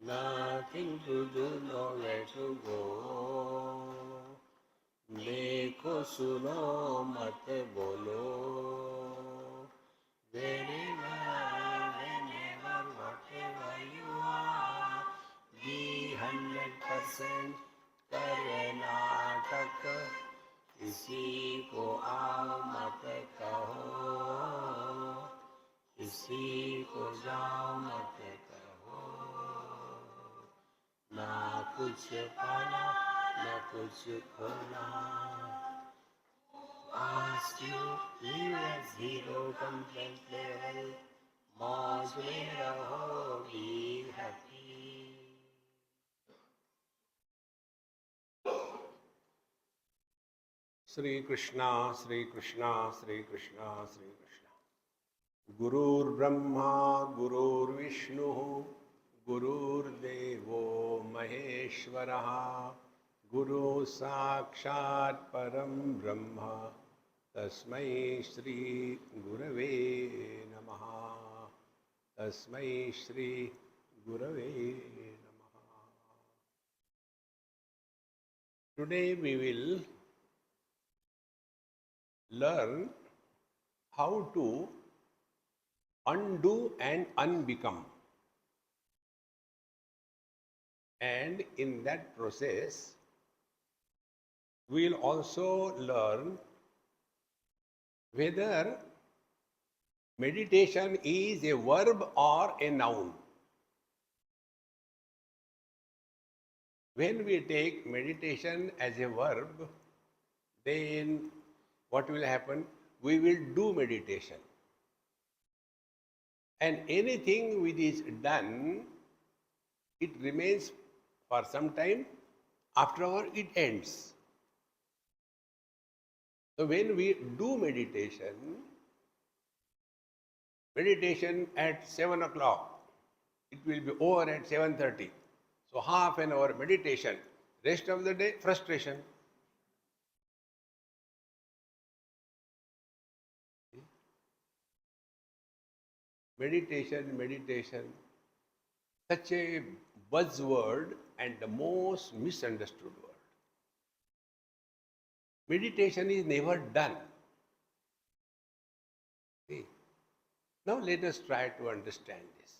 nothing to do, nowhere to go. देखो सुनो मत बोलो. Whenever, whatever you are, be 100% Karnataka. किसी को आओ मत कहो, किसी को जाओ मत कहो. ना कुछ पाना ना कुछ खोना. Ask you, live at zero complaint level. मौज में रहो, be happy. Shri Krishna, Shri Krishna, Shri Krishna, Shri Krishna. Gurur Brahma, Gurur Vishnu, Gurur Devo Maheshwaraha. Guru Sakshat Param Brahma. Tasmai Shri Gurave Namaha. Tasmai Shri Gurave Namaha. Today we will learn how to undo and unbecome. And in that process, we will also learn whether meditation is a verb or a noun. When we take meditation as a verb, then what will happen? We will do meditation. And anything which is done, it remains for some time, afterward it ends. So when we do meditation at 7 o'clock, it will be over at 7:30. So half an hour meditation, rest of the day frustration. Meditation, such a buzzword and the most misunderstood word. Meditation is never done. See? Now let us try to understand this.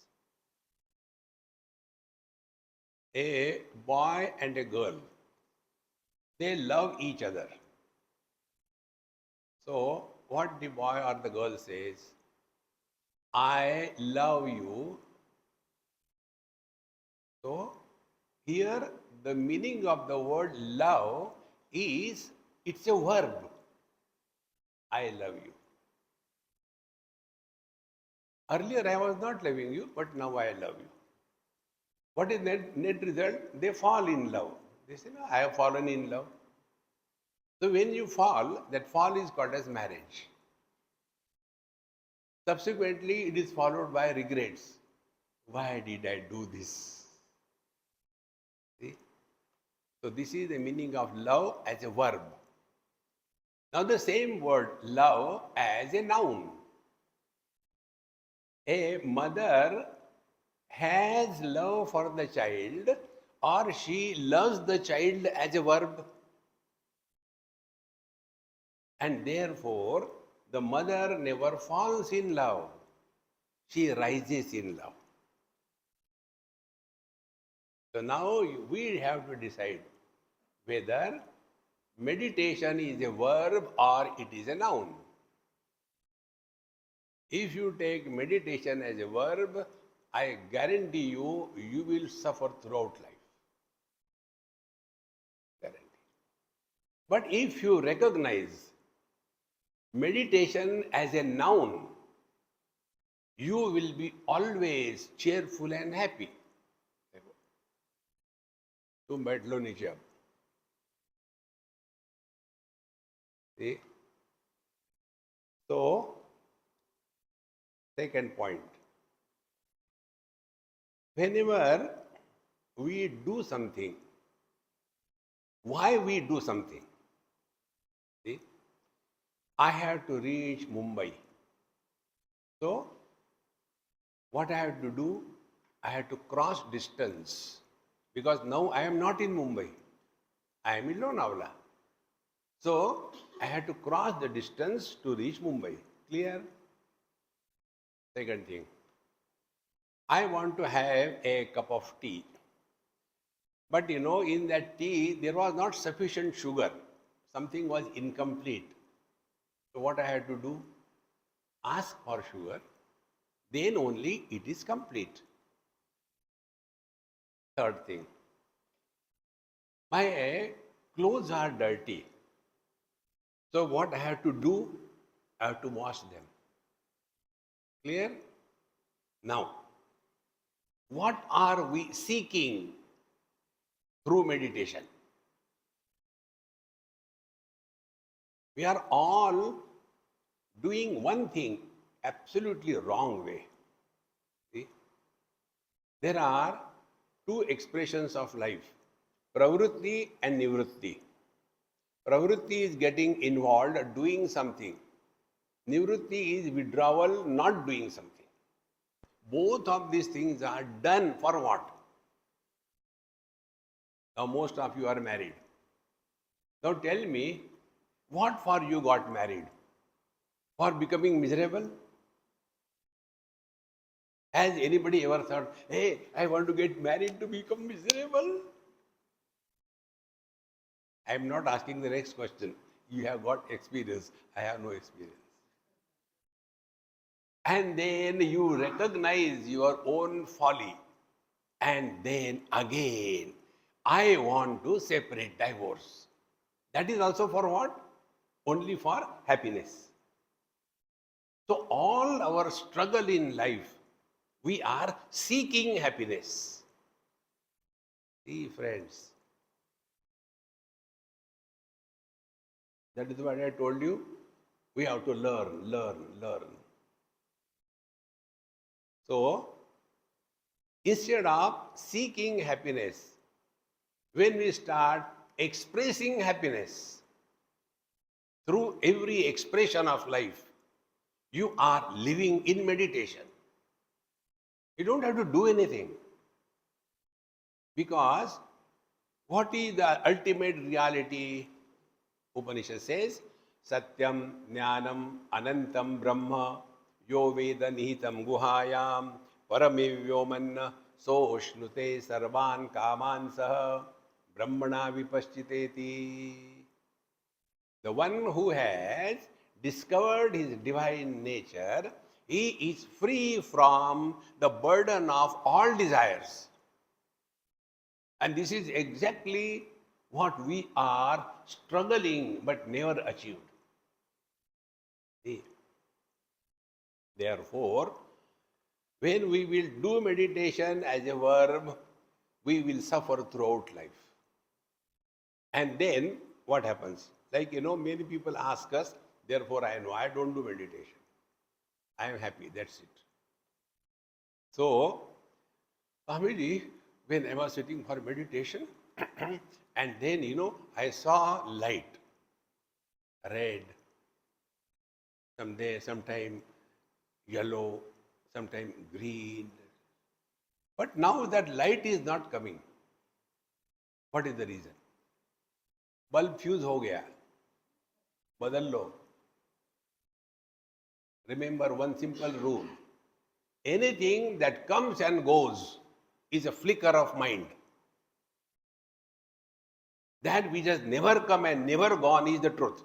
A boy and a girl, they love each other. So what the boy or the girl says, I love you. So here the meaning of the word love is, it's a verb. I love you. Earlier I was not loving you, but now I love you. What is net result? They fall in love. They say, no, I have fallen in love. So when you fall, that fall is called as marriage. Subsequently, it is followed by regrets. Why did I do this? See? So this is the meaning of love as a verb. Now the same word love as a noun. A mother has love for the child, or she loves the child as a verb. And therefore, the mother never falls in love. She rises in love. So now we have to decide whether meditation is a verb or it is a noun. If you take meditation as a verb, I guarantee you, you will suffer throughout life. Guarantee. But if you recognize meditation as a noun, you will be always cheerful and happy. तुम बैठ लो नीचे अब. See? So, second point. Whenever we do something, why we do something? See? I have to reach Mumbai. So, what I have to do? I had to cross distance because now I am not in Mumbai. I am in Lonavala. So I had to cross the distance to reach Mumbai. Clear? Second thing. I want to have a cup of tea. But in that tea, there was not sufficient sugar. Something was incomplete. So what I had to do? Ask for sugar. Then only it is complete. Third thing. My clothes are dirty. So what I have to do? I have to wash them. Clear? Now, what are we seeking through meditation? We are all doing one thing absolutely wrong way. See? There are two expressions of life, pravrutti and nivrutti. Pravrutti is getting involved, doing something. Nivrutti is withdrawal, not doing something. Both of these things are done for what? Now most of you are married. Now tell me, what for you got married? For becoming miserable? Has anybody ever thought, hey, I want to get married to become miserable? I am not asking the next question. You have got experience. I have no experience. And then you recognize your own folly. And then again, I want to separate, divorce. That is also for what? Only for happiness. So all our struggle in life, we are seeking happiness. See, friends, that is what I told you. We have to learn. So, instead of seeking happiness, when we start expressing happiness through every expression of life, you are living in meditation. You don't have to do anything. Because what is the ultimate reality? Upanishad says, Satyam Jnanam Anantam Brahma Yo Veda Nihitam Guhayam Paramivyomanna Soshnute Sarvan Kamansaha Brahmana Vipaschiteti. The one who has discovered his divine nature, he is free from the burden of all desires. And this is exactly what we are struggling but never achieved. See? Therefore, when we will do meditation as a verb, we will suffer throughout life. And then what happens? Like, many people ask us, therefore I know, I don't do meditation. I am happy, that's it. So, Swamiji, when I was sitting for meditation, and then, I saw light, red, sometime yellow, sometime green. But now that light is not coming. What is the reason? Bulb fuse ho gaya. Badal lo. Remember one simple rule. Anything that comes and goes is a flicker of mind. That which has never come and never gone is the truth.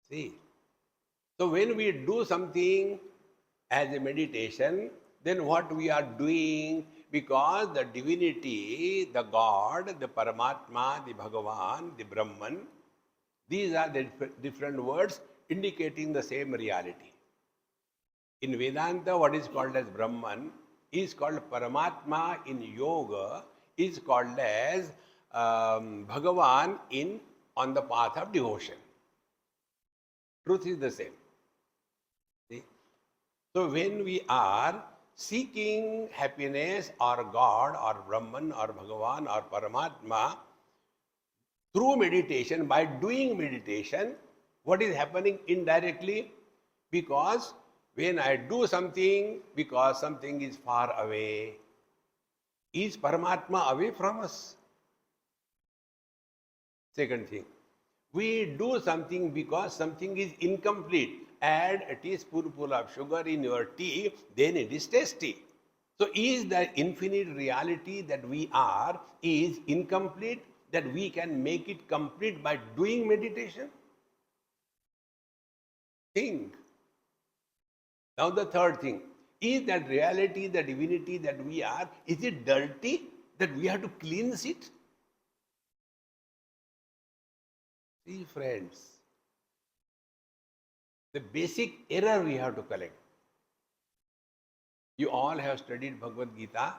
See? So when we do something as a meditation, then what we are doing, because the divinity, the God, the Paramatma, the Bhagavan, the Brahman, these are the different words indicating the same reality. In Vedanta, what is called as Brahman is called Paramatma. In Yoga is called as Bhagavan on the path of devotion. Truth is the same. See? So when we are seeking happiness or God or Brahman or Bhagavan or Paramatma through meditation, by doing meditation, what is happening indirectly? Because When I do something because something is far away, is Paramatma away from us? Second thing, we do something because something is incomplete. Add a teaspoonful of sugar in your tea, then it is tasty. So is the infinite reality that we are is incomplete, that we can make it complete by doing meditation? Think. Now the third thing, is that reality, the divinity that we are, is it dirty that we have to cleanse it? See friends, the basic error we have to correct. You all have studied Bhagavad Gita,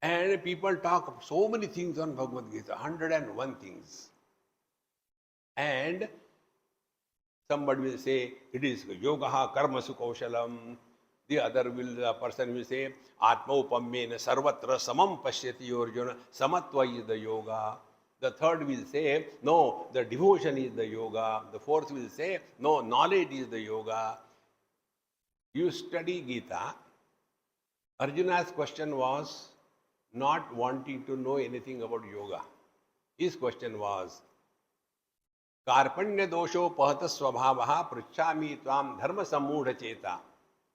and people talk so many things on Bhagavad Gita, 101 things. And somebody will say, it is yogaha karmasu kaushalam. The person will say, atma upammena sarvatra samam pashyati Arjuna, samatva is the yoga. The third will say, no, the devotion is the yoga. The fourth will say, no, knowledge is the yoga. You study Gita. Arjuna's question was not wanting to know anything about yoga. His question was, कार्पण्य दोषोपहत स्वभाव पृच्छामि त्वाम धर्म सम्मूढ़ चेता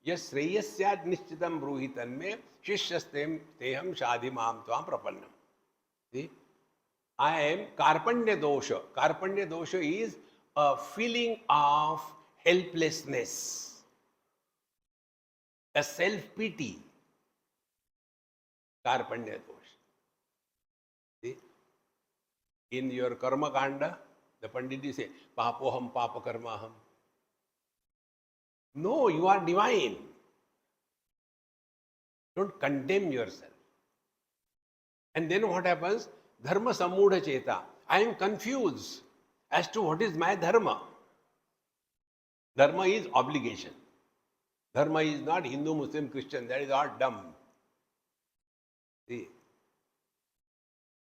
yes श्रेयस्याद निश्चितम ब्रूहि तन्मे शिष्यस्तेम तेहम शाधि माम त्वाम प्रपन्नम. See, I am कार्पण्य दोष. कार्पण्य दोष is a feeling of helplessness, a self-pity. कार्पण्य दोष. See, in your karma kanda, the Pandit say, Papoham Papa Karmaham. No, you are divine. Don't condemn yourself. And then what happens? Dharma Samudha Cheta. I am confused as to what is my dharma. Dharma is obligation. Dharma is not Hindu, Muslim, Christian. That is all dumb. See?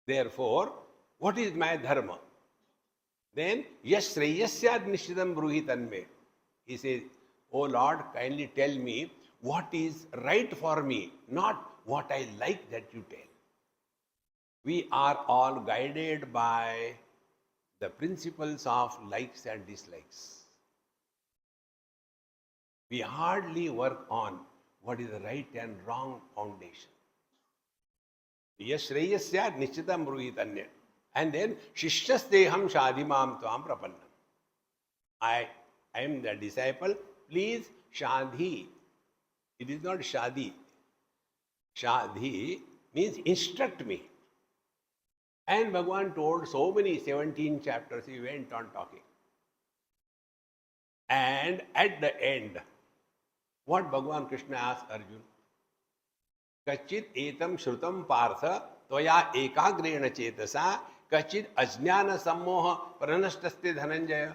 Therefore, what is my dharma? Then, yes, Sreyasyad Nishitam Bruhi Tanme. He says, oh Lord, kindly tell me what is right for me, not what I like that you tell. We are all guided by the principles of likes and dislikes. We hardly work on what is the right and wrong foundation. Yes, Sreyasyad Nishitam Bruhi Tanme. And then, Shishyasteham Shadhimam Tvam Prapannam. I am the disciple, please Shadhi. It is not Shadi. Shadhi means instruct me. And Bhagavan told so many 17 chapters, he went on talking. And at the end, what Bhagavan Krishna asked Arjuna? Kachit etam shrutam partha tvaya ekagrena chetasa Kachit ajnana sammoha pranashtaste dhananjaya.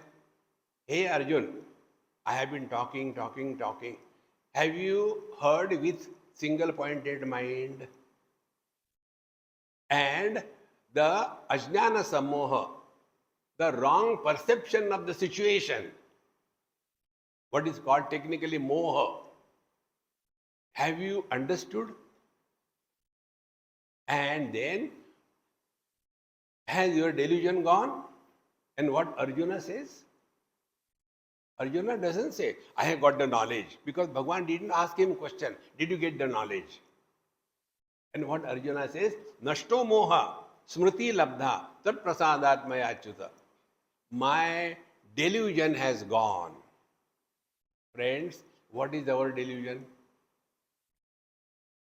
Hey Arjun, I have been talking. Have you heard with single pointed mind? And the ajnana sammoha, the wrong perception of the situation, what is called technically moha, have you understood? And then, has your delusion gone? And what Arjuna says? Arjuna doesn't say, I have got the knowledge, because Bhagavan didn't ask him a question, did you get the knowledge? And what Arjuna says, Nashto moha smriti labdha tat prasadat maya achyuta. My delusion has gone. Friends, what is our delusion?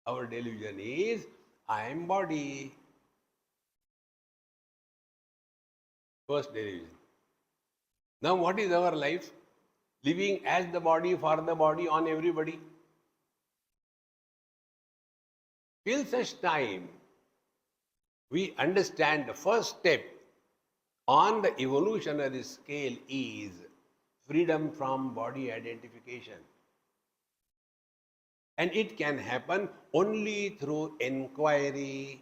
Our delusion is, I am body. First delusion. Now what is our life? Living as the body, for the body, on everybody. Till such time, we understand the first step on the evolutionary scale is freedom from body identification. And it can happen only through inquiry,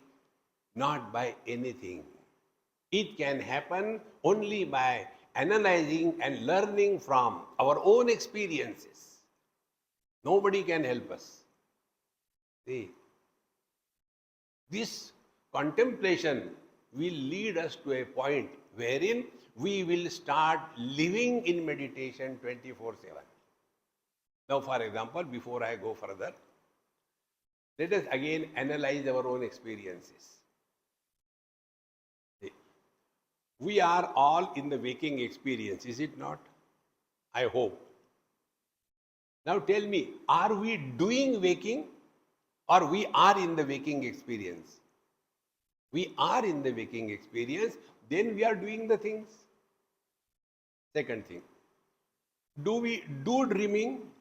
not by anything. It can happen only by analyzing and learning from our own experiences. Nobody can help us. See, this contemplation will lead us to a point wherein we will start living in meditation 24/7. Now, for example, before I go further, let us again analyze our own experiences. We are all in the waking experience, is it not? I hope. Now tell me, are we doing waking or we are in the waking experience? We are in the waking experience, then we are doing the things. Second thing, do we do dreaming?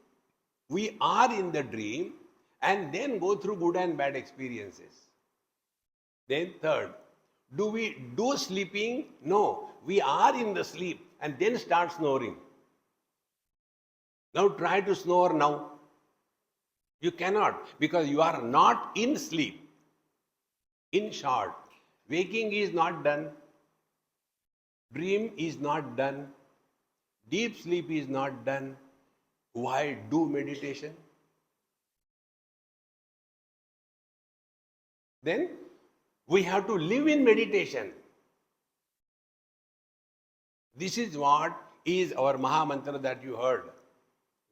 We are in the dream and then go through good and bad experiences. Then third, do we do sleeping? No, we are in the sleep and then start snoring. Now try to snore now. You cannot because you are not in sleep. In short, waking is not done, dream is not done, deep sleep is not done. Why do meditation? Then we have to live in meditation. This is what is our Maha Mantra that you heard.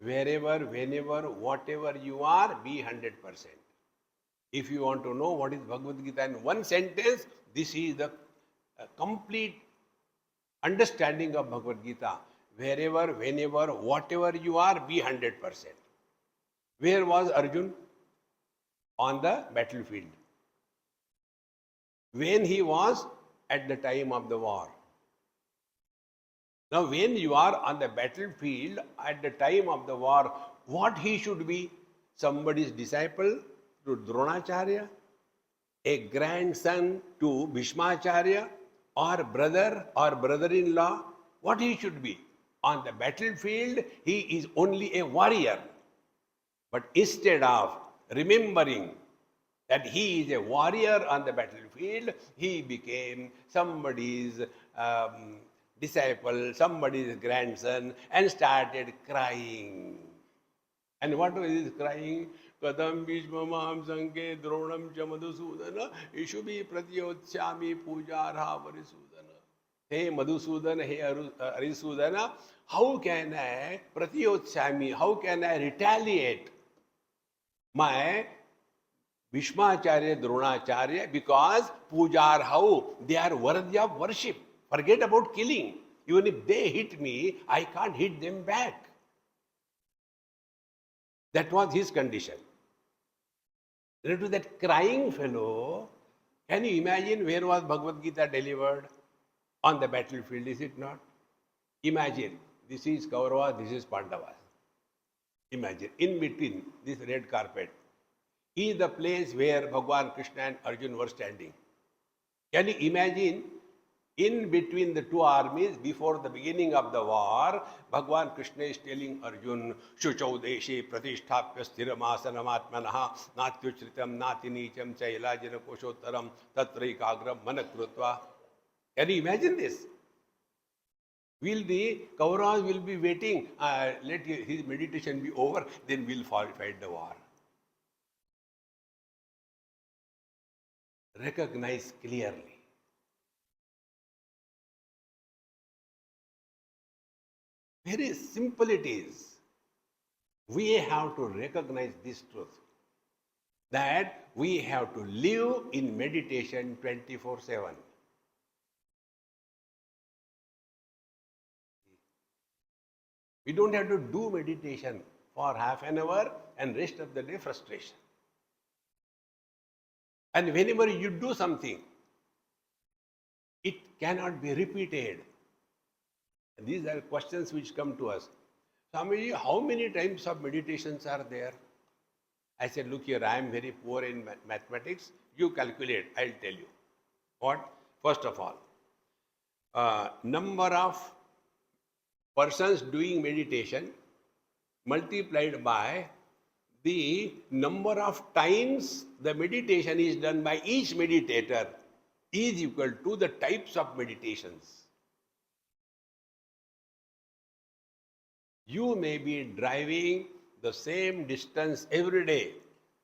Wherever, whenever, whatever you are, be 100%. If you want to know what is Bhagavad Gita in one sentence, this is the complete understanding of Bhagavad Gita. Wherever, whenever, whatever you are, be 100%. Where was Arjun? On the battlefield. When he was at the time of the war. Now, when you are on the battlefield at the time of the war, what he should be? Somebody's disciple to Dronacharya, a grandson to Bhishmacharya, or brother-in-law. What he should be? On the battlefield, he is only a warrior. But instead of remembering that he is a warrior on the battlefield, he became somebody's disciple, somebody's grandson, and started crying. And what was his crying? Kdham bhishmamam sanke dronam cha madhusudana ishubi pratyotsyami pujarha varisudana. Hey Madhusudana, hey Arisudana, how can I pratyotsyami, how can I retaliate my Bhishmacharya, Dronacharya, because pujarha, they are worthy of worship. Forget about killing. Even if they hit me, I can't hit them back. That was his condition. Then to that crying fellow, can you imagine where was Bhagavad Gita delivered? On the battlefield, is it not? Imagine, this is Kauravas, this is Pandavas. Imagine, in between this red carpet is the place where Bhagwan Krishna and Arjun were standing. Can you imagine? In between the two armies, before the beginning of the war, Bhagwan Krishna is telling Arjun, Shuchau deshe pratisthapya sthiramasana atmanaha natyuchritam natinicham chailajana koshottaram tatraikagram manakrutva. Can you imagine this? Will the Kauravas will be waiting, let his meditation be over, then we'll fight the war. Recognize clearly. Very simple it is. We have to recognize this truth, that we have to live in meditation 24/7. We don't have to do meditation for half an hour and rest of the day frustration. And whenever you do something, it cannot be repeated. These are questions which come to us. Swamiji, how many types of meditations are there? I said, look here, I am very poor in mathematics. You calculate, I'll tell you. What? First of all, number of persons doing meditation multiplied by the number of times the meditation is done by each meditator is equal to the types of meditations. You may be driving the same distance every day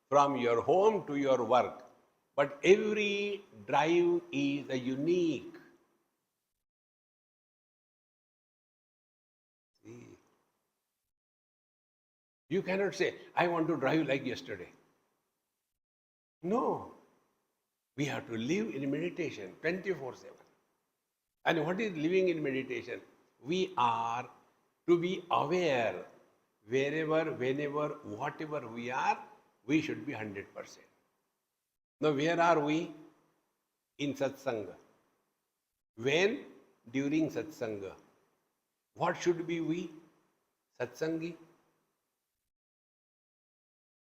from your home to your work, but every drive is a unique. See, you cannot say, I want to drive like yesterday. No. We have to live in meditation 24/7. And what is living in meditation? We are to be aware wherever, whenever, whatever we are, we should be 100%. Now, where are we? In satsanga. When? During satsanga. What should be we? Satsangi.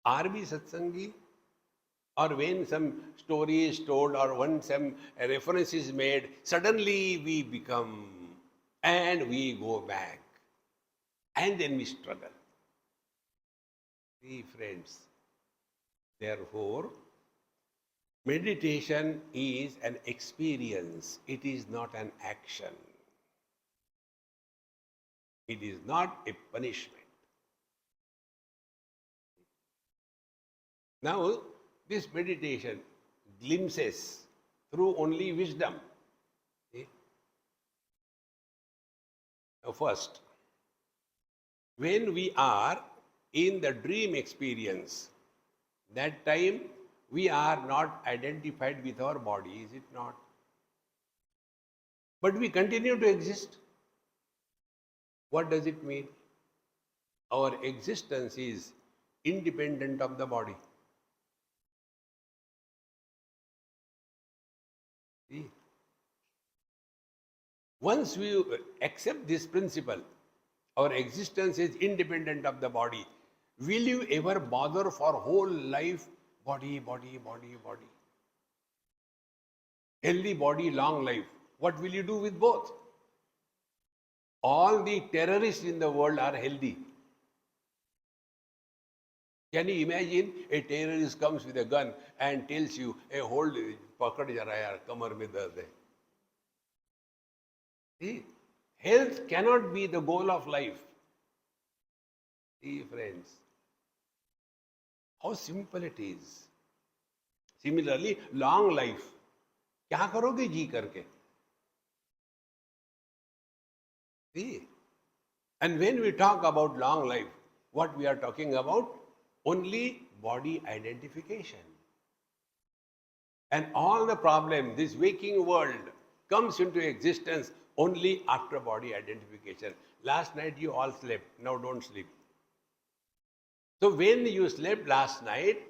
Are we satsangi? Or when some story is told or when some reference is made, suddenly we become and we go back. And then we struggle. See, friends, therefore, meditation is an experience. It is not an action. It is not a punishment. Now, this meditation glimpses through only wisdom. See? Now, first, when we are in the dream experience, that time we are not identified with our body, is it not? But we continue to exist. What does it mean? Our existence is independent of the body. See? Once we accept this principle, our existence is independent of the body. Will you ever bother for whole life? Body, body, body, body. Healthy body, long life. What will you do with both? All the terrorists in the world are healthy. Can you imagine a terrorist comes with a gun and tells you, hey, hold, pakad jara yaar, kamar mein dard hai. See, health cannot be the goal of life. See, friends, how simple it is. Similarly, long life. क्या करोगे जी करके? See, and when we talk about long life, what we are talking about? Only body identification. And all the problem, this waking world comes into existence only after body identification. Last night you all slept, now don't sleep. So when you slept last night,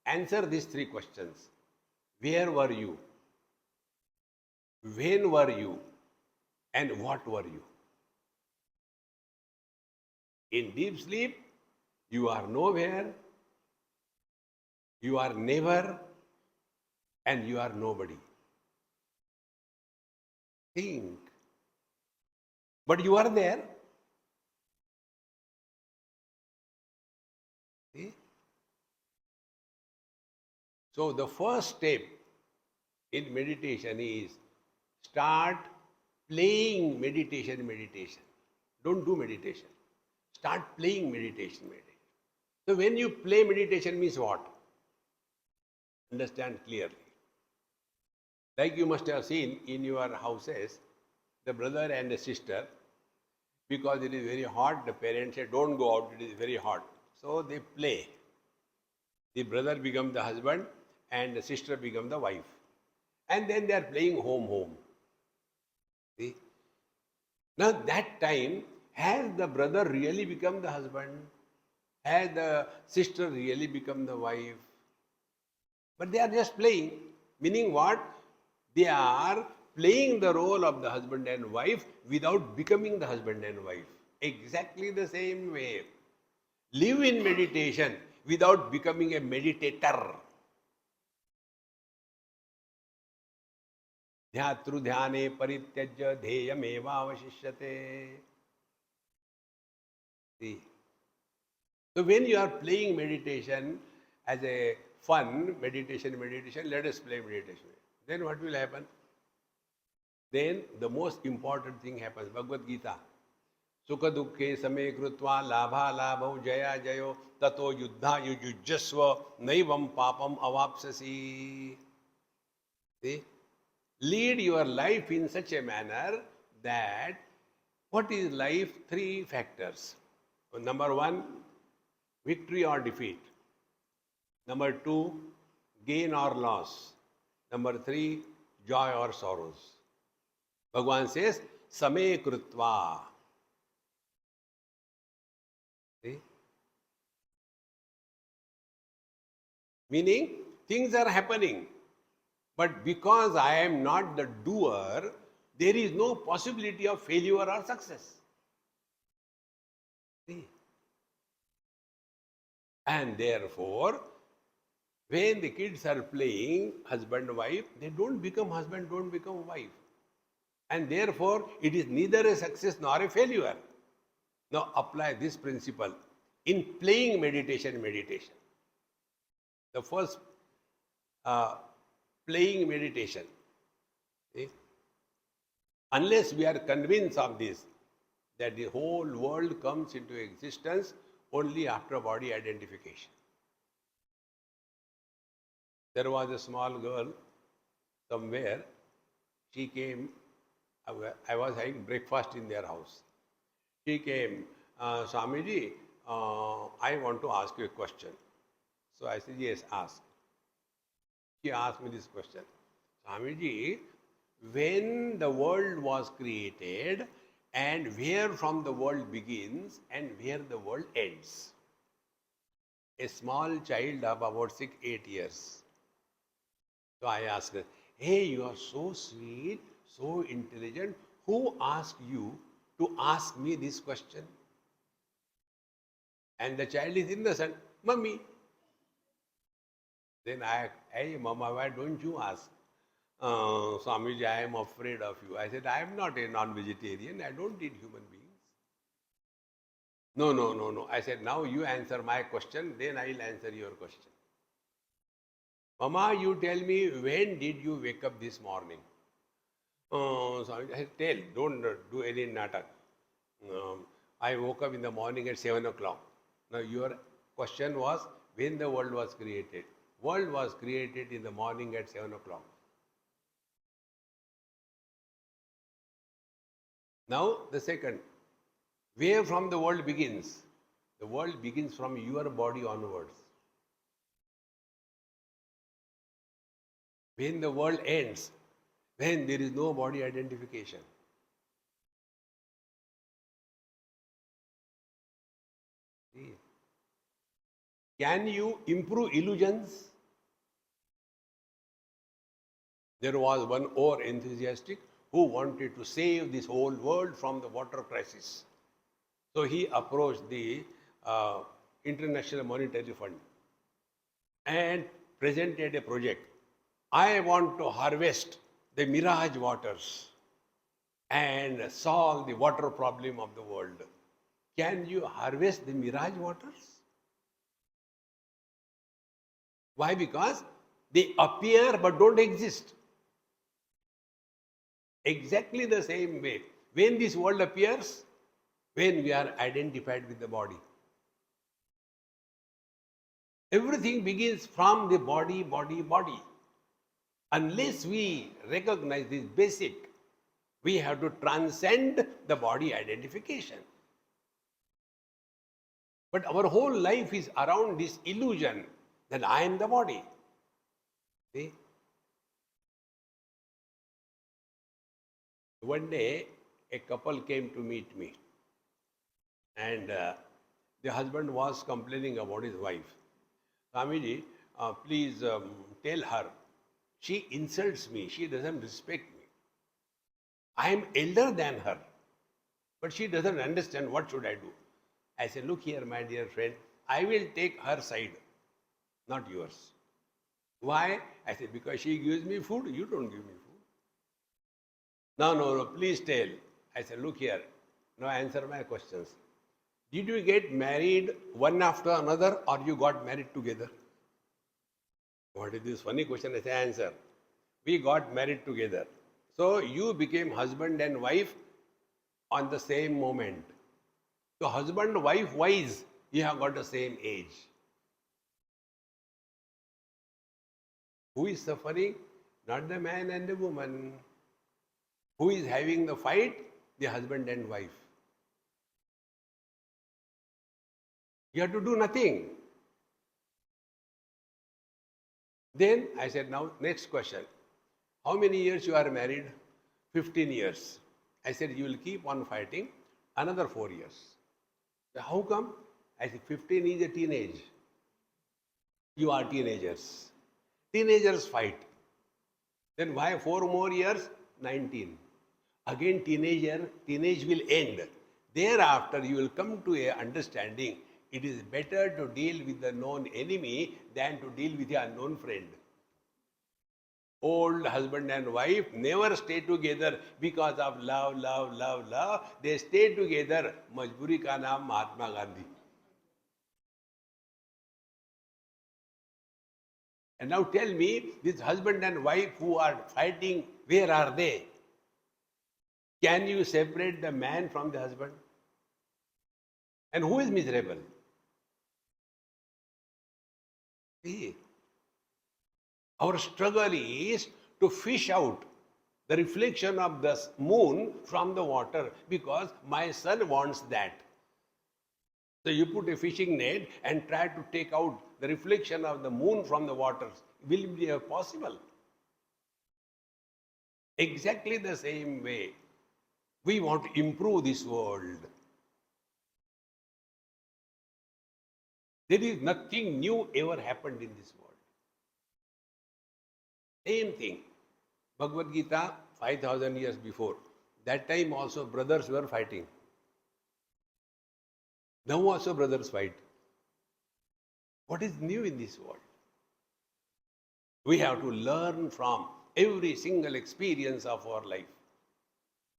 answer these three questions. Where were you? When were you? And what were you? In deep sleep, you are nowhere, you are never, and you are nobody. Think. But you are there. See? So the first step in meditation is start playing meditation. Don't do meditation. Start playing meditation. So when you play meditation means what? Understand clearly. Like you must have seen in your houses, the brother and the sister, because it is very hot, the parents say, don't go out, it is very hot. So they play. The brother becomes the husband and the sister becomes the wife. And then they are playing home. See? Now that time, has the brother really become the husband? Has the sister really become the wife? But they are just playing. Meaning what? They are playing the role of the husband and wife without becoming the husband and wife. Exactly the same way. Live in meditation without becoming a meditator. Dhyatru dhyane parityajya dheyameva avashishyate. See. So when you are playing meditation as a fun, meditation, let us play meditation. Then what will happen? Then the most important thing happens, Bhagavad Gita. सुख दुखे समे कृत्वा लाभा लाभौ जया जयो ततो युद्धा युजुस्व नैवम पापम अवाप्स्यसि. See? Lead your life in such a manner that what is life? Three factors. Number one, victory or defeat. Number two, gain or loss. Number three, joy or sorrows. Bhagavan says, Same Krutva. See? Meaning, things are happening. But because I am not the doer, there is no possibility of failure or success. See? And therefore, when the kids are playing husband and wife, they don't become husband, don't become wife. And therefore, it is neither a success nor a failure. Now apply this principle in playing meditation. The first playing meditation. See? Unless we are convinced of this, that the whole world comes into existence only after body identification. There was a small girl somewhere. She came, I was having breakfast in their house. She came, Swamiji, I want to ask you a question. So I said, yes, ask. She asked me this question. Swamiji, when the world was created and where from the world begins and where the world ends? A small child of about 6-8 years. So I asked her, hey, you are so sweet, so intelligent. Who asked you to ask me this question? And the child is innocent. Mummy. Then hey, Mama, why don't you ask? Swamiji, I am afraid of you. I said, I am not a non-vegetarian. I don't eat human beings. No. I said, now you answer my question, then I will answer your question. Mama, you tell me, when did you wake up this morning? Swamiji, I said, tell, don't do any natak. I woke up in the morning at 7 o'clock. Now your question was, when the world was created. World was created in the morning at 7 o'clock. Now the second, where from the world begins? The world begins from your body onwards. When the world ends, when there is no body identification. See? Can you improve illusions? There was one over enthusiastic who wanted to save this whole world from the water crisis. So he approached the International Monetary Fund and presented a project. I want to harvest the mirage waters and solve the water problem of the world. Can you harvest the mirage waters? Why? Because they appear but don't exist. Exactly the same way. When this world appears, when we are identified with the body. Everything begins from the body. Unless we recognize this basic, we have to transcend the body identification. But our whole life is around this illusion that I am the body. See? One day, a couple came to meet me. And the husband was complaining about his wife. Swamiji, please tell her, she insults me, she doesn't respect me. I am elder than her, but she doesn't understand, what should I do? I said, look here, my dear friend, I will take her side, not yours. Why? I said, because she gives me food, you don't give me food. No, please tell. I said, look here, now answer my questions. Did you get married one after another or you got married together? What is this funny question? I say, answer. We got married together. So you became husband and wife on the same moment. So husband, wife wise, you have got the same age. Who is suffering? Not the man and the woman. Who is having the fight? The husband and wife. You have to do nothing. Then I said, now next question. How many years you are married? 15 years. I said, you will keep on fighting another 4 years. How come? I said, 15 is a teenage. You are teenagers. Teenagers fight. Then why 4 more years? 19. Again teenage will end. Thereafter you will come to a understanding. It is better to deal with the known enemy than to deal with the unknown friend. Old husband and wife never stay together because of love, love, love, love. They stay together. Majburi ka naam Mahatma Gandhi. And now tell me, this husband and wife who are fighting, where are they? Can you separate the man from the husband? And who is miserable? See, our struggle is to fish out the reflection of the moon from the water because my son wants that. So you put a fishing net and try to take out the reflection of the moon from the waters. Will it be possible? Exactly the same way, we want to improve this world. There is nothing new ever happened in this world. Same thing. Bhagavad Gita, 5,000 years before. That time also brothers were fighting. Now also brothers fight. What is new in this world? We have to learn from every single experience of our life.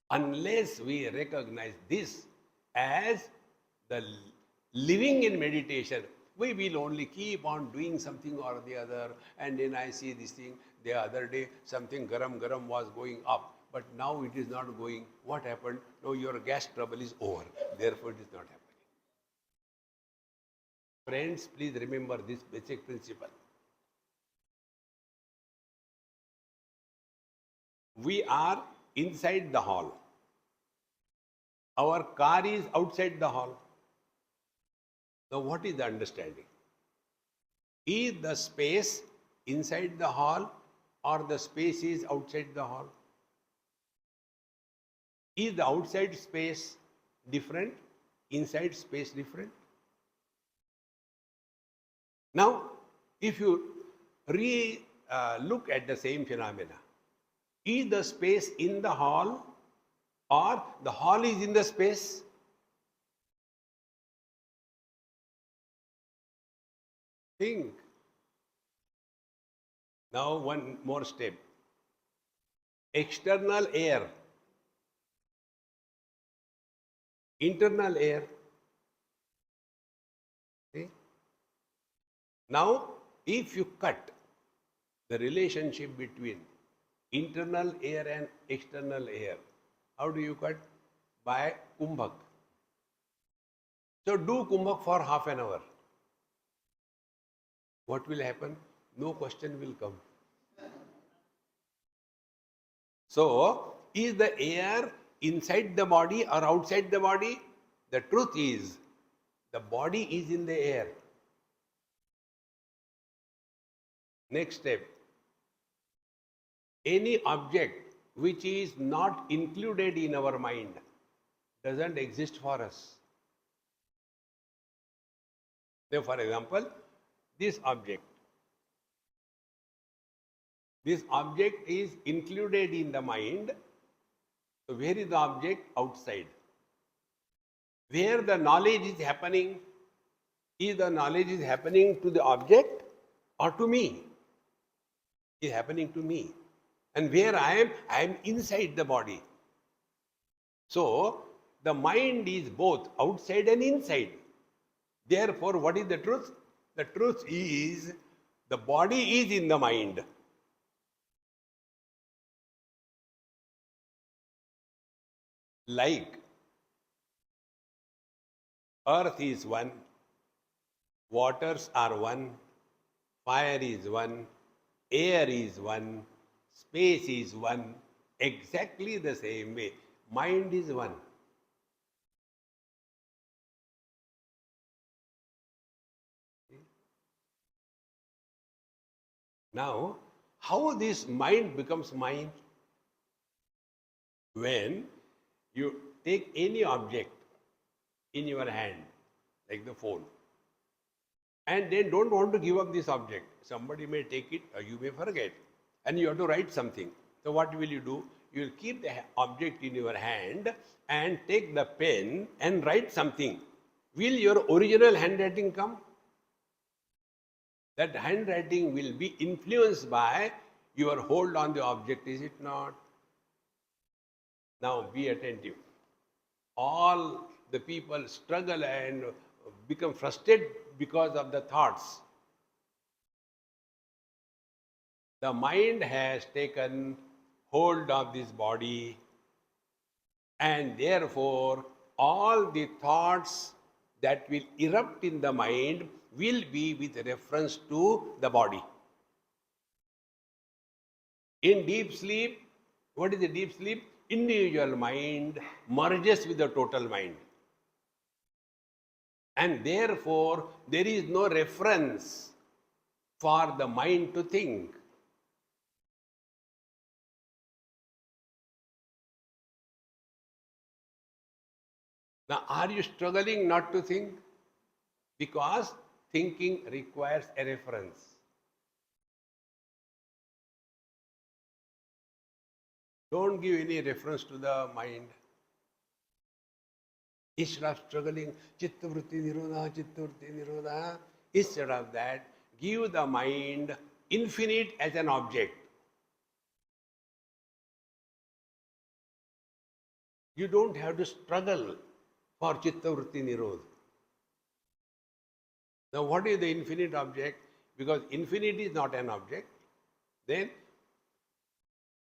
Unless we recognize this as the living in meditation, we will only keep on doing something or the other. And then I see this thing, the other day something garam was going up, but now it is not going. What happened? No, your gas trouble is over. Therefore it is not happening. Friends, please remember this basic principle. We are inside the hall. Our car is outside the hall. Now what is the understanding? Is the space inside the hall or the space is outside the hall? Is the outside space different? Inside space different? Now, if you look at the same phenomena, is the space in the hall or the hall is in the space? Think. Now one more step. External air, internal air. See? Now, if you cut the relationship between internal air and external air, how do you cut? By kumbhak. So do kumbhak for half an hour. What will happen? No question will come. So, is the air inside the body or outside the body? The truth is, the body is in the air. Next step. Any object which is not included in our mind doesn't exist for us. So, for example, this object is included in the mind. So where is the object? Outside. Where the knowledge is happening? Is the knowledge is happening to the object or to me? It is happening to me. And where I am inside the body. So the mind is both outside and inside. Therefore, what is the truth? The truth is the body is in the mind. Like Earth is one, waters are one, fire is one, air is one, space is one, exactly the same way. Mind is one. Now, how this mind becomes mind? When you take any object in your hand, like the phone, and then don't want to give up this object. Somebody may take it or you may forget, and you have to write something. So what will you do? You will keep the object in your hand and take the pen and write something. Will your original handwriting come? That handwriting will be influenced by your hold on the object, is it not? Now be attentive. All the people struggle and become frustrated because of the thoughts. The mind has taken hold of this body, and therefore all the thoughts that will erupt in the mind will be with reference to the body. In deep sleep, what is the deep sleep? Individual mind merges with the total mind. And therefore, there is no reference for the mind to think. Now, are you struggling not to think? Because thinking requires a reference. Don't give any reference to the mind. Instead of struggling, chitta vritti nirodha, instead of that, give the mind infinite as an object. You don't have to struggle for chitta vritti nirodha. Now, what is the infinite object? Because infinity is not an object. Then,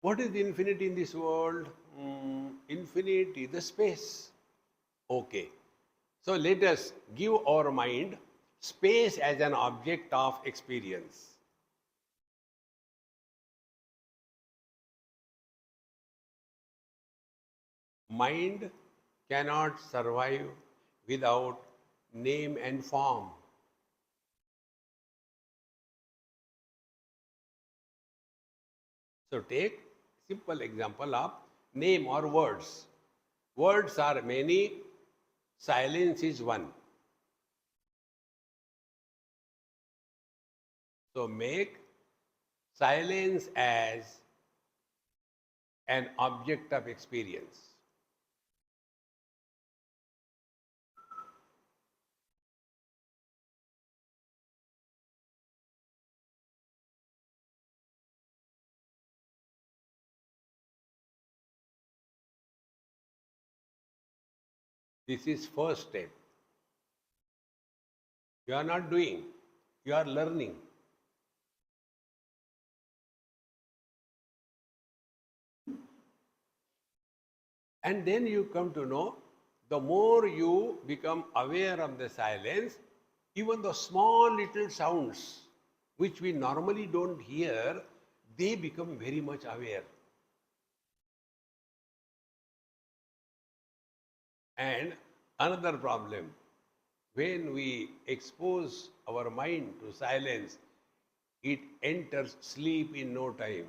what is the infinity in this world? Infinity, the space. Okay. So, let us give our mind space as an object of experience. Mind cannot survive without name and form. So take simple example of name or words. Words are many, silence is one. So make silence as an object of experience. This is first step. You are not doing, you are learning. And then you come to know, the more you become aware of the silence, even the small little sounds which we normally don't hear, they become very much aware. And another problem, when we expose our mind to silence, it enters sleep in no time.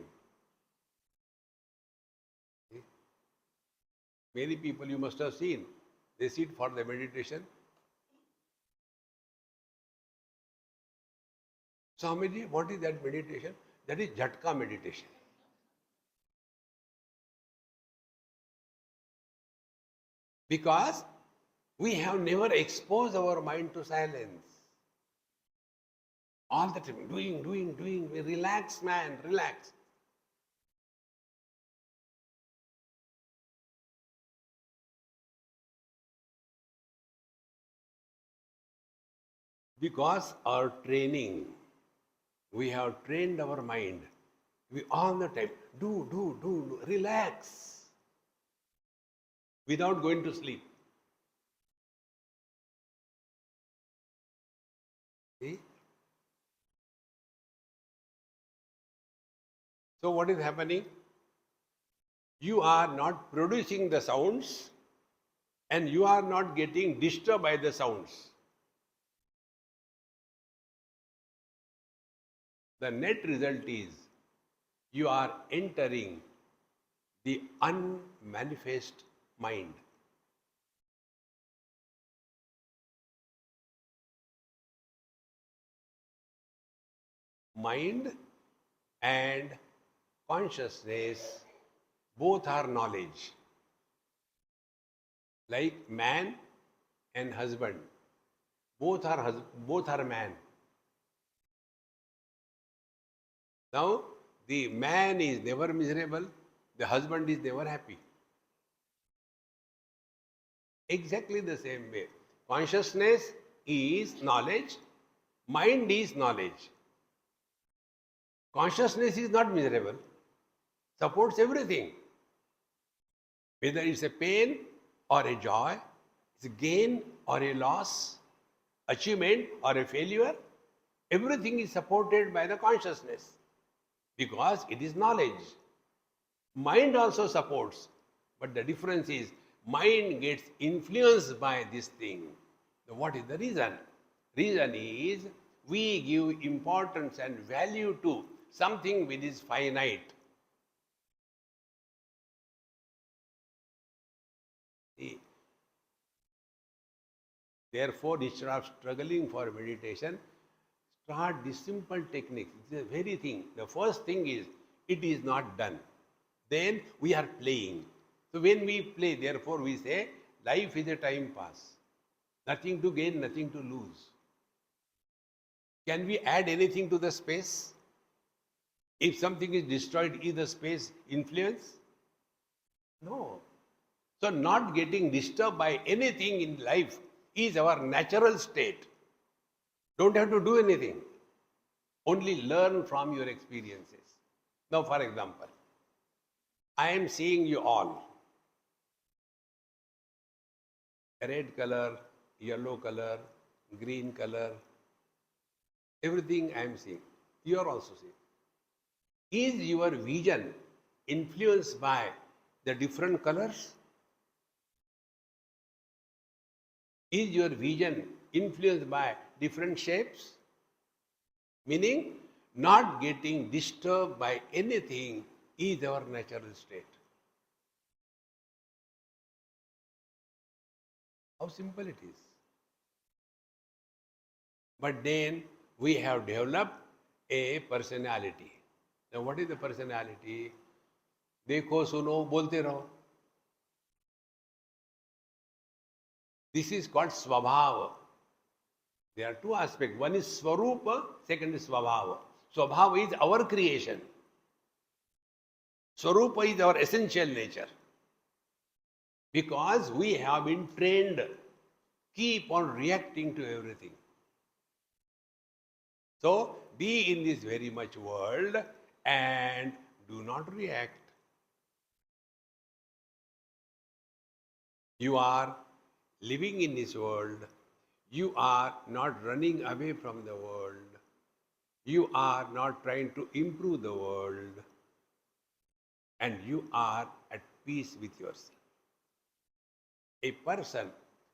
Many people you must have seen, they sit for the meditation. Swamiji, what is that meditation? That is Jhatka meditation. Because we have never exposed our mind to silence. All the time, doing. Relax, man, relax. Because our training, we have trained our mind. We all the time, do, relax. Without going to sleep. See? So what is happening? You are not producing the sounds and you are not getting disturbed by the sounds. The net result is you are entering the unmanifest mind. Mind and consciousness both are knowledge. Like man and husband, both are man. Now the man is never miserable, the husband is never happy. Exactly the same way. Consciousness is knowledge, mind is knowledge. Consciousness is not miserable, supports everything. Whether it's a pain or a joy, it's a gain or a loss, achievement or a failure, everything is supported by the consciousness because it is knowledge. Mind also supports, but the difference is mind gets influenced by this thing. So what is the reason? Reason is we give importance and value to something which is finite. See? Therefore, instead of struggling for meditation, start this simple technique. It's a very thing. The first thing is, it is not done. Then we are playing. So when we play, therefore we say, life is a time pass. Nothing to gain, nothing to lose. Can we add anything to the space? If something is destroyed, is the space influence? No. So not getting disturbed by anything in life is our natural state. Don't have to do anything. Only learn from your experiences. Now, for example, I am seeing you all. Red color, yellow color, green color, everything I am seeing. You are also seeing. Is your vision influenced by the different colors? Is your vision influenced by different shapes? Meaning, not getting disturbed by anything is our natural state. How simple it is. But then we have developed a personality. Now what is the personality? देखो सुनो बोलते रहो. This is called swabhava. There are two aspects. One is swarupa, second is swabhava. Swabhava is our creation. Swarupa is our essential nature. Because we have been trained, keep on reacting to everything. So, be in this very much world and do not react. You are living in this world. You are not running away from the world. You are not trying to improve the world. And you are at peace with yourself. A person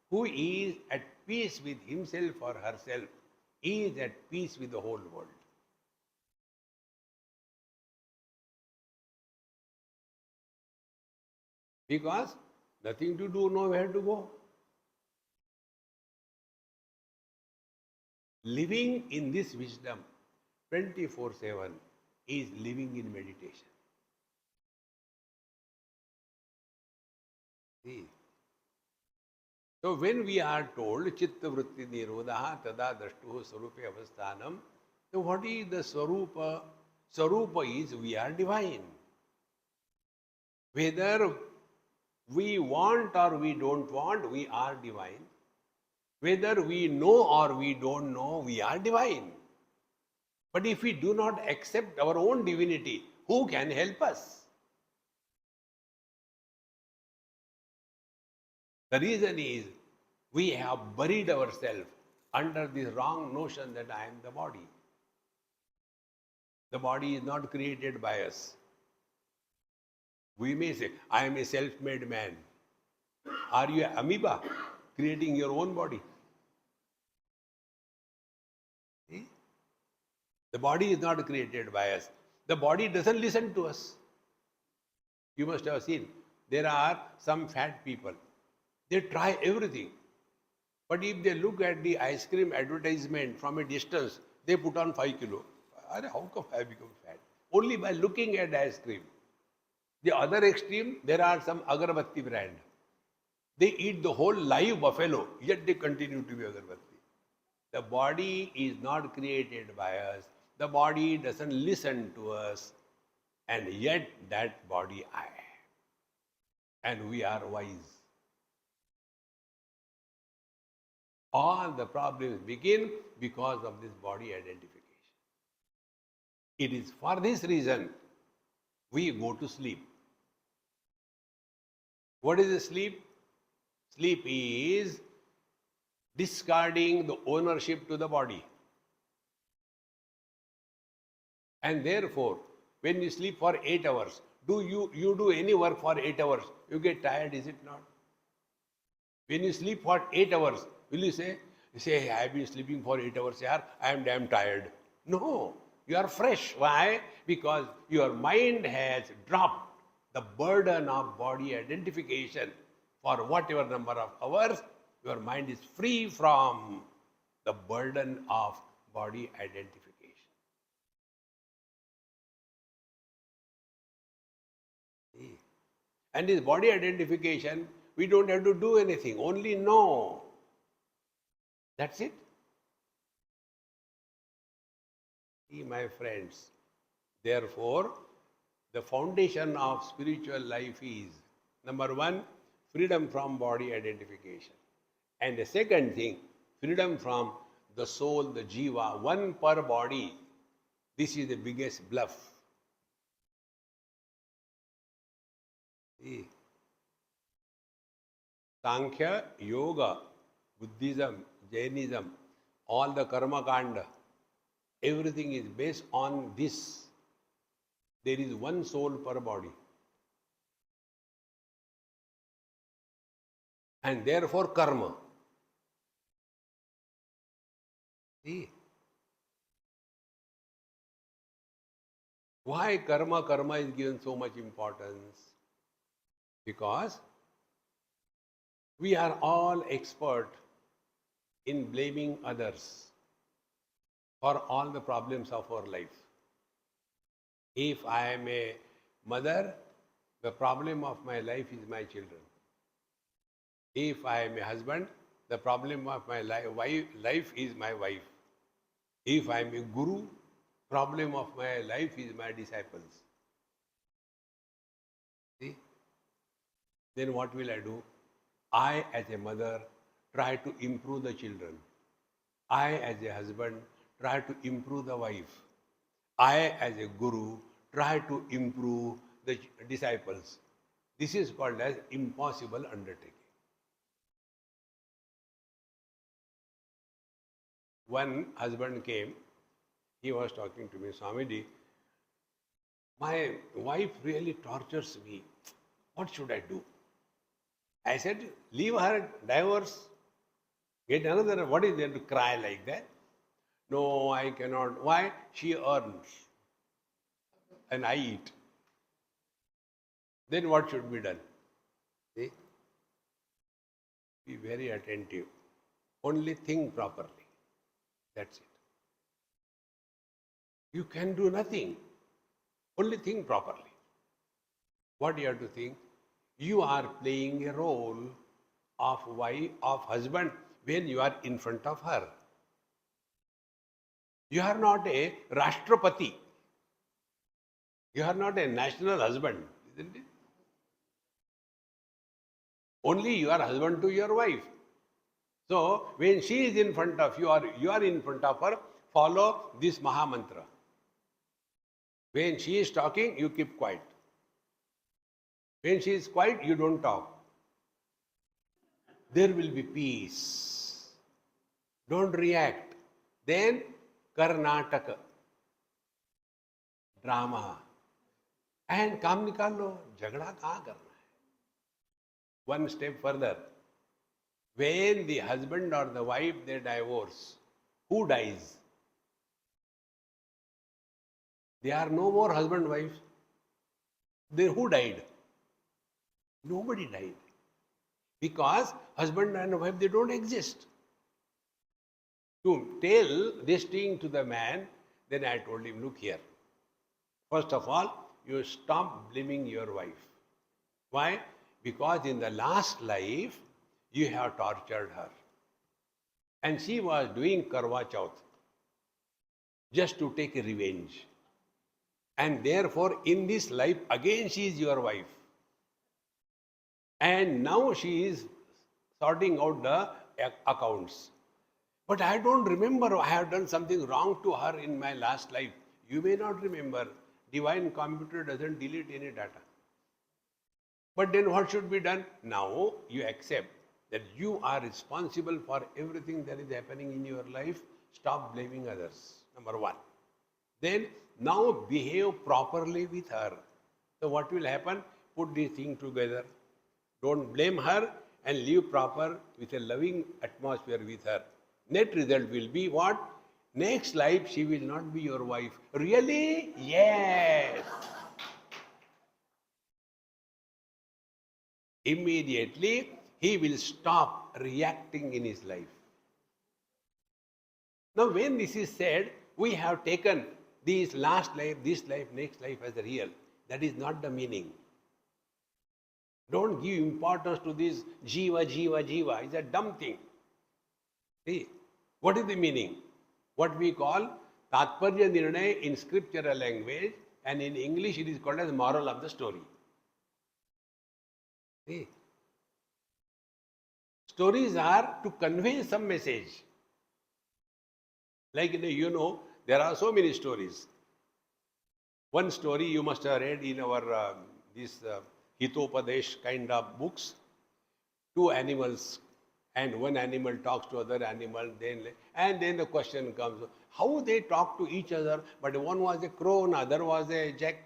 who is at peace with himself or herself is at peace with the whole world. Because nothing to do, nowhere to go. Living in this wisdom 24/7 is living in meditation. See? So when we are told chitta vritti nirodha tada drashtuh swarupe avasthanam, so what is the swarupa? Swarupa is we are divine. Whether we want or we don't want, we are divine. Whether we know or we don't know, we are divine. But if we do not accept our own divinity, who can help us? The reason is we have buried ourselves under this wrong notion that I am the body. The body is not created by us. We may say, I am a self-made man. Are you an amoeba creating your own body? See? The body is not created by us. The body doesn't listen to us. You must have seen, there are some fat people. They try everything. But if they look at the ice cream advertisement from a distance, they put on 5 kilo. How come I become fat? Only by looking at ice cream. The other extreme, there are some agarbatti brand. They eat the whole live buffalo, yet they continue to be agarbatti. The body is not created by us. The body doesn't listen to us. And yet that body I. And we are wise. All the problems begin because of this body identification. It is for this reason we go to sleep. What is the sleep? Sleep is discarding the ownership to the body. And therefore, when you sleep for 8 hours, do you do any work for 8 hours, you get tired, is it not? When you sleep for 8 hours, will you say, I have been sleeping for 8 hours, yaar, I am damn tired. No, you are fresh. Why? Because your mind has dropped the burden of body identification for whatever number of hours. Your mind is free from the burden of body identification. And this body identification, we don't have to do anything, only know. That's it. See, my friends, therefore, the foundation of spiritual life is, number one, freedom from body identification. And the second thing, freedom from the soul, the jiva, one per body. This is the biggest bluff. See, Sankhya, Yoga, Buddhism, Jainism, all the Karma Kanda, everything is based on this. There is one soul per body. And therefore karma. See? Why karma? Karma is given so much importance. Because we are all expert in blaming others for all the problems of our life. If I am a mother, the problem of my life is my children. If I am a husband, the problem of my life is my wife. If I am a guru, problem of my life is my disciples. See? Then what will I do? I, as a mother, try to improve the children. I, as a husband, try to improve the wife. I, as a guru, try to improve the disciples. This is called as impossible undertaking. One husband came, he was talking to me, Swamiji, my wife really tortures me. What should I do? I said, leave her, divorce, get another. What is there to cry like that? No, I cannot. Why? She earns and I eat. Then what should be done? See? Be very attentive. Only think properly. That's it. You can do nothing. Only think properly. What do you have to think? You are playing a role of wife, of husband when you are in front of her. You are not a Rashtrapati. You are not a national husband, isn't it? Only you are husband to your wife. So, when she is in front of you or you are in front of her, follow this Maha Mantra. When she is talking, you keep quiet. When she is quiet, you don't talk. There will be peace. Don't react. Then Karnataka, drama. And काम निकाल लो, झगड़ा कहाँ करना है? One step further. When the husband or the wife they divorce, who dies? They are no more husband wives. Then who died? Nobody died. Because husband and wife they don't exist. To tell this thing to the man, then I told him, look here. First of all, you stop blaming your wife. Why? Because in the last life, you have tortured her. And she was doing Karwa Chauth just to take a revenge. And therefore, in this life, again she is your wife. And now she is sorting out the accounts. But I don't remember I have done something wrong to her in my last life. You may not remember. Divine computer doesn't delete any data. But then what should be done? Now you accept that you are responsible for everything that is happening in your life. Stop blaming others. Number one. Then now behave properly with her. So what will happen? Put these things together. Don't blame her and live proper with a loving atmosphere with her. Net result will be what? Next life she will not be your wife. Really? Yes. Immediately he will stop reacting in his life. Now when this is said, we have taken this last life, this life, next life as real. That is not the meaning. Don't give importance to this jiva, jiva, jiva. It's a dumb thing. See, what is the meaning? What we call Tatparya Nirnay in scriptural language, and in English it is called as moral of the story. See, stories are to convey some message. Like, there are so many stories. One story you must have read in our Hitopadesh kind of books. Two animals, and one animal talks to other animal, and then the question comes, how they talk to each other, but one was a crow, another was a jack,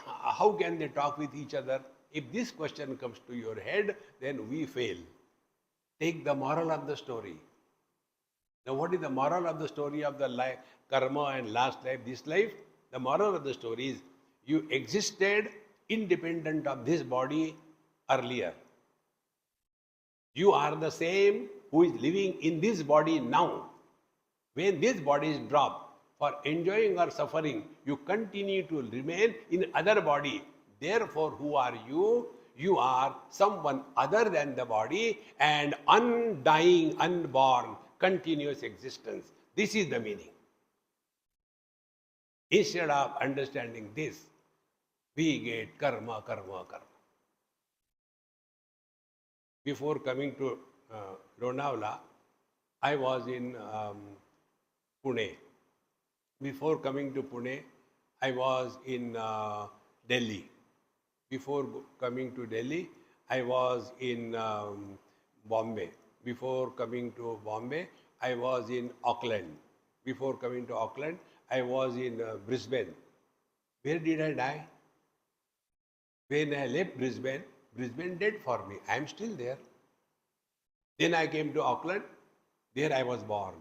how can they talk with each other? If this question comes to your head, then we fail. Take the moral of the story. Now what is the moral of the story of the life, karma and last life, this life? The moral of the story is, you existed independent of this body earlier. You are the same who is living in this body now. When this body is dropped, for enjoying or suffering, you continue to remain in other body. Therefore, who are you? You are someone other than the body and undying, unborn, continuous existence. This is the meaning. Instead of understanding this, we get karma, karma, karma. Before coming to Lonavala, I was in Pune. Before coming to Pune, I was in Delhi. Before coming to Delhi, I was in Bombay. Before coming to Bombay, I was in Auckland. Before coming to Auckland, I was in Brisbane. Where did I die? When I left Brisbane, Brisbane dead for me. I am still there. Then I came to Auckland. There I was born.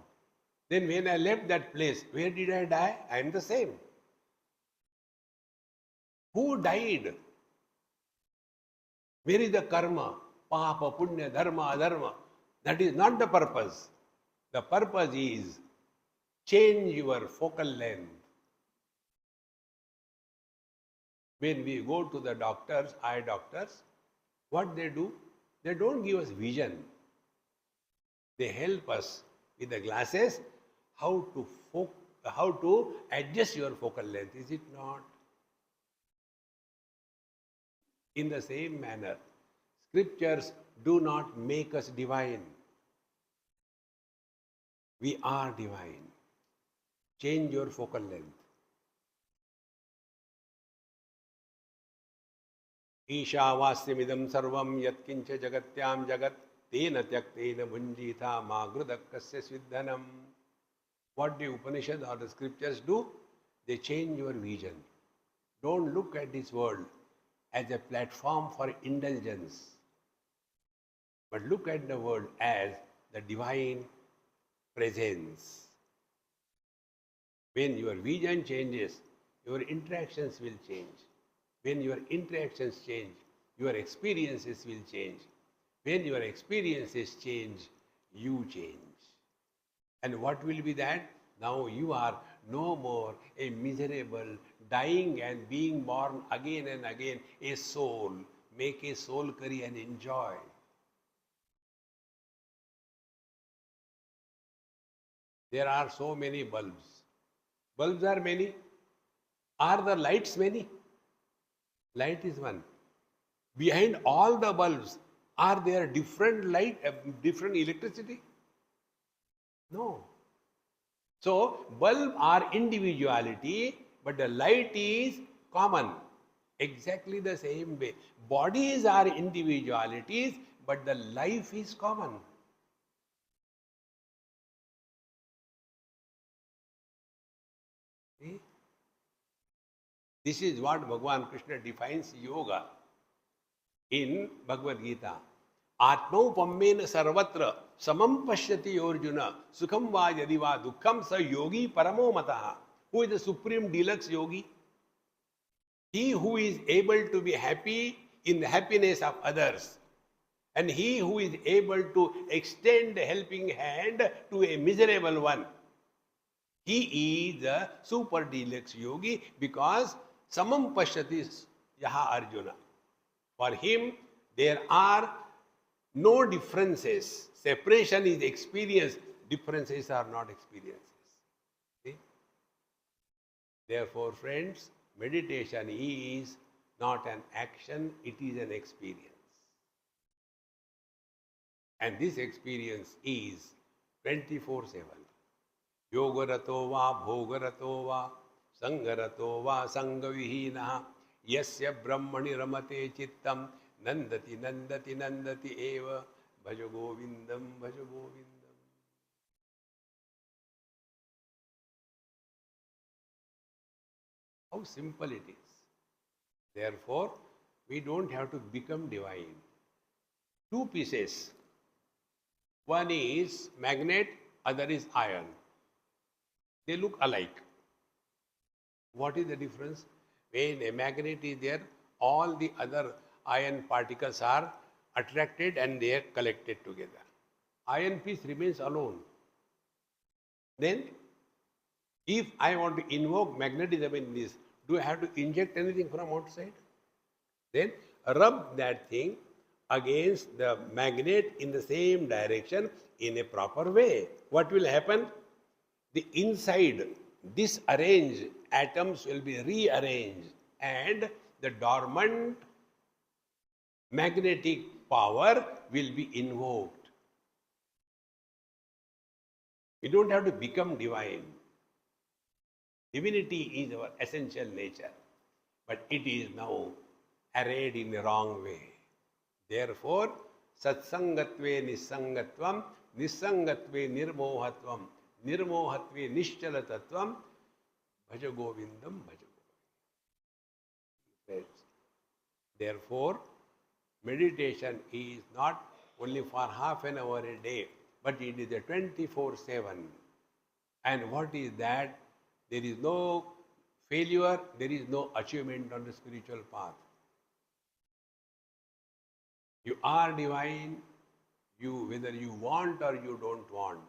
Then when I left that place, where did I die? I am the same. Who died? Where is the karma? Papa, punya, dharma, adharma. That is not the purpose. The purpose is change your focal length. When we go to the doctors, eye doctors, what they do? They don't give us vision. They help us with the glasses how to adjust your focal length. Is it not? In the same manner, scriptures do not make us divine. We are divine. Change your focal length. Isha vasyamidam sarvam yatkincha jagatyam jagat Tena tyaktena munjita magrudakkasya siddhanam. What the Upanishad or the scriptures do? They change your vision. Don't look at this world as a platform for indulgence, but look at the world as the divine presence. When your vision changes, your interactions will change. When your interactions change, your experiences will change. When your experiences change, you change. And what will be that? Now you are no more a miserable, dying and being born again and again, a soul. Make a soul curry and enjoy. There are so many bulbs. Bulbs are many. Are the lights many? Light is one. Behind all the bulbs, are there different light, different electricity? No. So, bulb are individuality, but the light is common. Exactly the same way. Bodies are individualities, but the life is common. See? This is what Bhagavan Krishna defines yoga in Bhagavad Gita. Atmaupamena sarvatra samam pashyati Arjuna sukham va yadi va dukkham sa yogi paramo mataha. Who is the supreme deluxe yogi? He who is able to be happy in the happiness of others, and he who is able to extend a helping hand to a miserable one. He is the super deluxe yogi because samam pashyati yaha Arjuna. For him, there are no differences. Separation is experience. Differences are not experiences. See? Therefore, friends, meditation is not an action, it is an experience. And this experience is 24/7. Yogarato va bhogarato va sangarato va sangavihinaha yasya brahmani ramate chittam nandati nandati nandati eva bhaja govindam bhaja govindam. How simple it is. Therefore, we don't have to become divine. Two pieces. One is magnet, other is iron. They look alike. What is the difference? When a magnet is there, all the other iron particles are attracted and they are collected together. Iron piece remains alone. Then, if I want to invoke magnetism in this, do I have to inject anything from outside? Then rub that thing against the magnet in the same direction in a proper way. What will happen? The inside disarranged atoms will be rearranged and the dormant magnetic power will be invoked. We don't have to become divine. Divinity is our essential nature, but it is now arrayed in the wrong way. Therefore, satsangatve nissangatvam, nissangatve nirmohatvam, nirmohatve nischalatattvam, bhaja govindam, bhaja govindam. Therefore, meditation is not only for half an hour a day, but it is a 24/7. And what is that? There is no failure, there is no achievement on the spiritual path. You are divine, whether you want or you don't want,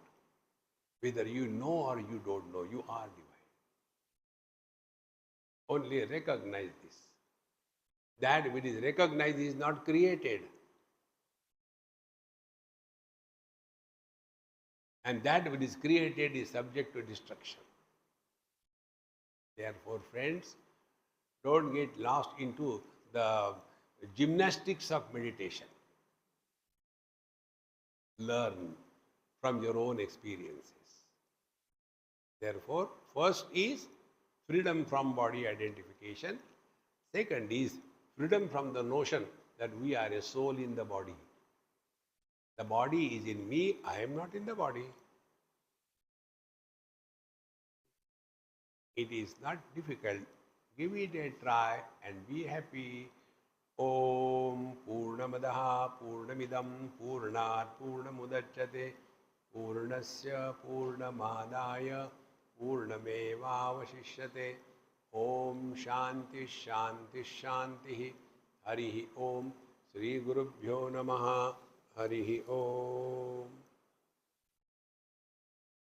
whether you know or you don't know, you are divine. Only recognize this. That which is recognized is not created. And that which is created is subject to destruction. Therefore, friends, don't get lost into the gymnastics of meditation. Learn from your own experiences. Therefore, first is freedom from body identification. Second is freedom from the notion that we are a soul in the body. The body is in me, I am not in the body. It is not difficult. Give it a try and be happy. Om Purnamadaha Purnamidam Purnat Purnamudachyate Purnasya Purnamadaya Purnamevavashishyate. Om Shanti Shanti Shanti. Harihi Om. Sri Gurubhyo Namaha. Harihi Om.